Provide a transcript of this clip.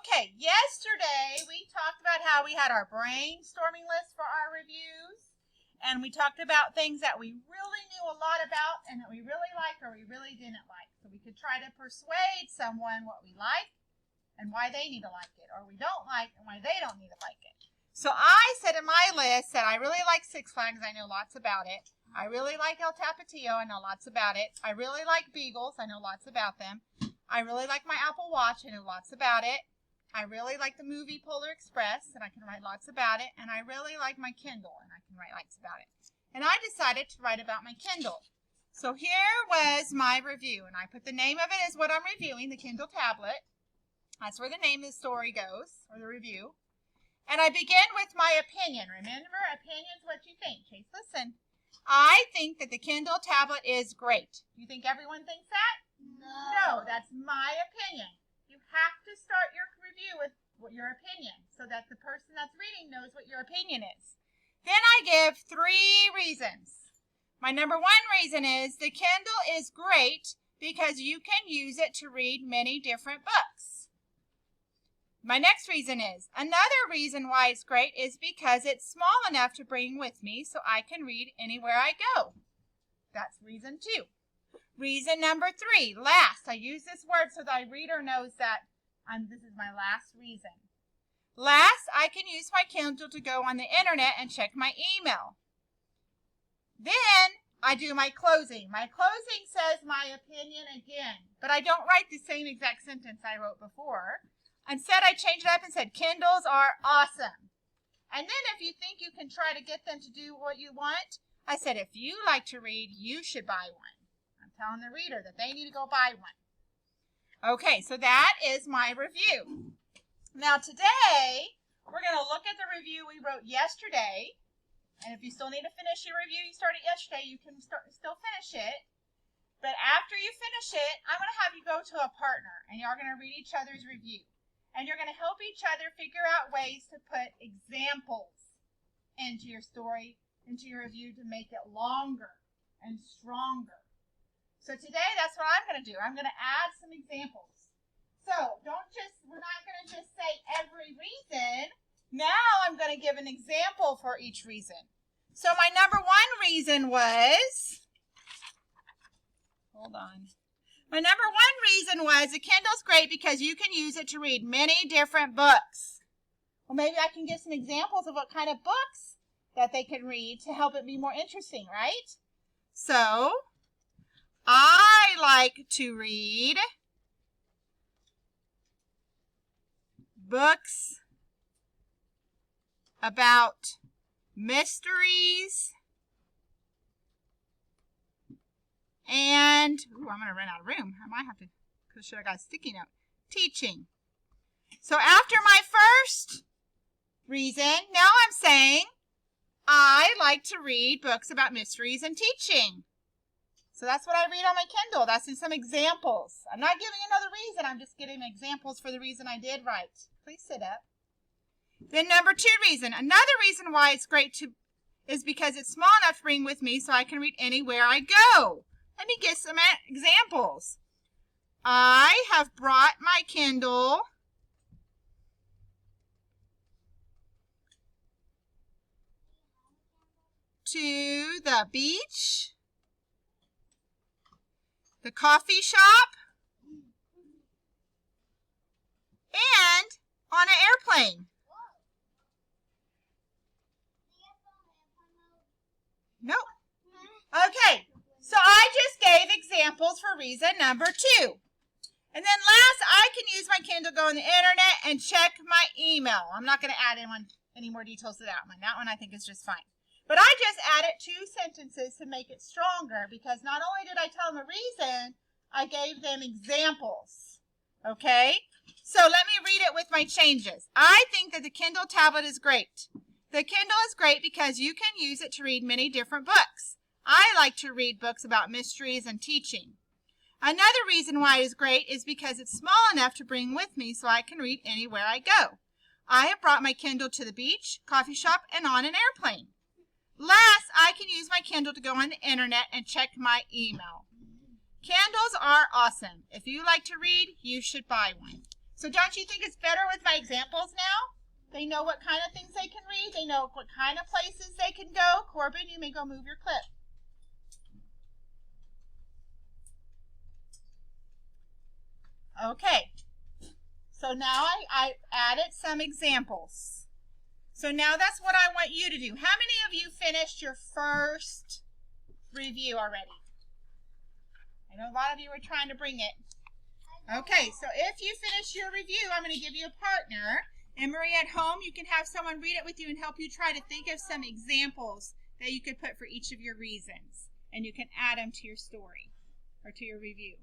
Okay, yesterday we talked about how we had our brainstorming list for our reviews, and we talked about things that we really knew a lot about and that we really liked or we really didn't like. So we could try to persuade someone what we like and why they need to like it, or we don't like and why they don't need to like it. So I said in my list that I really like Six Flags. I know lots about it. I really like El Tapatio. I know lots about it. I really like Beagles. I know lots about them. I really like my Apple Watch. I know lots about it. I really like the movie Polar Express, and I can write lots about it. And I really like my Kindle, and I can write lots about it. And I decided to write about my Kindle. So here was my review, and I put the name of it as what I'm reviewing, the Kindle tablet. That's where the name of the story goes, or the review. And I begin with my opinion. Remember, opinion's what you think. Chase, listen. I think that the Kindle tablet is great. Do you think everyone thinks that? No, that's my opinion. You have to start your review with your opinion so that the person that's reading knows what your opinion is. Then I give 3 reasons. My number 1 reason is the Kindle is great because you can use it to read many different books. My next reason is, another reason why it's great is because it's small enough to bring with me so I can read anywhere I go. That's reason 2. Reason number 3, last. I use this word so that the reader knows that this is my last reason. Last, I can use my Kindle to go on the internet and check my email. Then I do my closing. My closing says my opinion again, but I don't write the same exact sentence I wrote before. Instead, I changed it up and said, Kindles are awesome. And then if you think you can try to get them to do what you want, I said, if you like to read, you should buy one. I'm telling the reader that they need to go buy one. Okay, so that is my review. Now today, we're going to look at the review we wrote yesterday. And if you still need to finish your review you started yesterday, you can still finish it. But after you finish it, I'm going to have you go to a partner, and you're going to read each other's review. And you're going to help each other figure out ways to put examples into your story, into your review to make it longer and stronger. So today, that's what I'm going to do. I'm going to add some examples. So we're not going to just say every reason. Now I'm going to give an example for each reason. So my number 1 reason was, my number 1 reason was the Kindle's great because you can use it to read many different books. Well, maybe I can give some examples of what kind of books that they can read to help it be more interesting, right? So, I like to read books about mysteries and, I'm going to run out of room. I might have to, because should I got a sticky note. Teaching. So after my first reason, now I'm saying I like to read books about mysteries and teaching. So that's what I read on my Kindle. That's in some examples. I'm not giving another reason. I'm just giving examples for the reason I did write. Please sit up. Then number 2 reason. Another reason why it's great is because it's small enough to bring with me so I can read anywhere I go. Let me give some examples. I have brought my Kindle to the beach, the coffee shop, and on an airplane. Nope. Okay. So I just gave examples for reason number 2. And then last, I can use my Kindle, go on the internet, and check my email. I'm not going to add any more details to that one. That one I think is just fine. But I just added 2 sentences to make it stronger because not only did I tell them a reason, I gave them examples. Okay? So let me read it with my changes. I think that the Kindle tablet is great. The Kindle is great because you can use it to read many different books. I like to read books about mysteries and teaching. Another reason why it is great is because it's small enough to bring with me so I can read anywhere I go. I have brought my Kindle to the beach, coffee shop, and on an airplane. Last, I can use my Kindle to go on the internet and check my email. Kindles are awesome. If you like to read, you should buy one. So don't you think it's better with my examples now? They know what kind of things they can read. They know what kind of places they can go. Corbin, you may go move your clip. Okay. So now I added some examples. So now that's what I want you to do. How many of you finished your first review already? I know a lot of you are trying to bring it. Okay, so if you finish your review, I'm going to give you a partner. Emery, at home, you can have someone read it with you and help you try to think of some examples that you could put for each of your reasons. And you can add them to your story or to your review.